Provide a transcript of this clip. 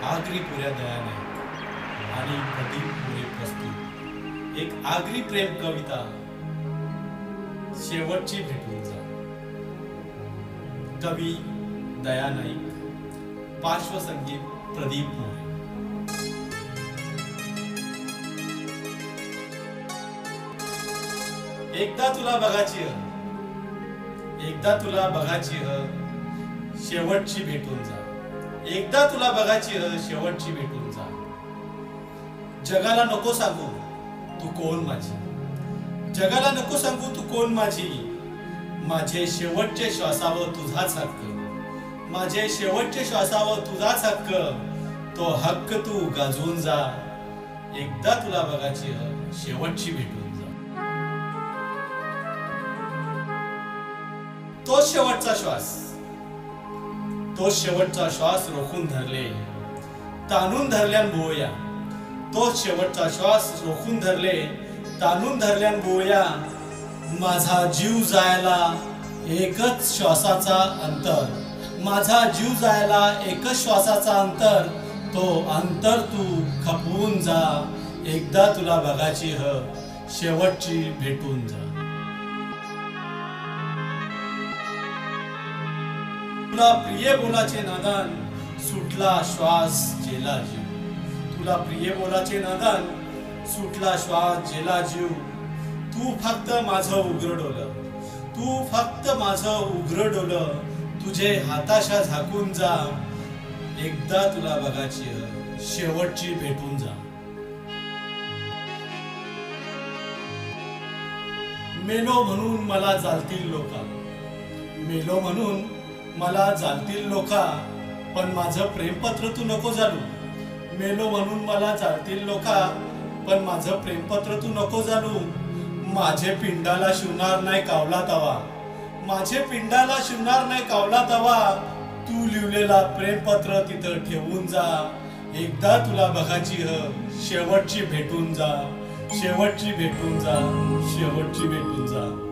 आगरी पुऱ्या दयाने आणि प्रदीप पुरे प्रस्तुत एक आगरी प्रेम कविता शेवटची भेटून जा. कवी दया नाईक, पार्श्वसंगीत प्रदीप मोरे. एकदा तुला बघायची एकदा तुला बघायची शेवटची भेटून जा. एकदा तुला बघायची शेवटची भेटून जा. जगाला नको सांगू तू कोण माझी, जगाला नको सांगू तू कोण माझी. माझे शेवटचे श्वासावर तुझाच हक्क, माझे शेवटचे श्वासावर तुझाच हक्क. तो हक्क तू गाजवून जा. एकदा तुला बघायची शेवटची भेटून जा. तो शेवटचा श्वास, तो शेवटचा श्वास रोखून धरले ताणून धरल्यान बोया. तो शेवटचा श्वास रोखून धरले ताणून धरल्यान बोया. माझा जीव जायला एकच श्वासाचा अंतर, माझा जीव जायला एकच श्वासाचा अंतर. तो अंतर तू खपवून जा. एकदा तुला बघायची शेवटची भेटून जा. तुला प्रिय बोलाचे नादान सुटला श्वास जेला जीव. तुला प्रिय बोलाचे नादान सुटला श्वास जेला जीव. तू फक्त माझं उघड डोलं, तू फक्त माझं उघड डोलं. तुझे हाताशा झाकून जा. एकदा तुला बघायची शेवटची भेटून जा. मेलो म्हणून मला जाळतील लोका, मेलो म्हणून मला जाळतील लोका. पण माझं प्रेमपत्र तू नको जाणू. मेलो म्हणून मला जाळतील लोका, पण माझं प्रेमपत्र तू नको जाणू. माझे पिंडाला शिवणार नाही कावला तवा, माझे पिंडाला शिवणार नाही कावला तवा. तू लिहिलेला प्रेमपत्र तिथं ठेवून जा. एकदा तुला बघायची शेवटची भेटून जा. शेवटची भेटून जा. शेवटची भेटून जा.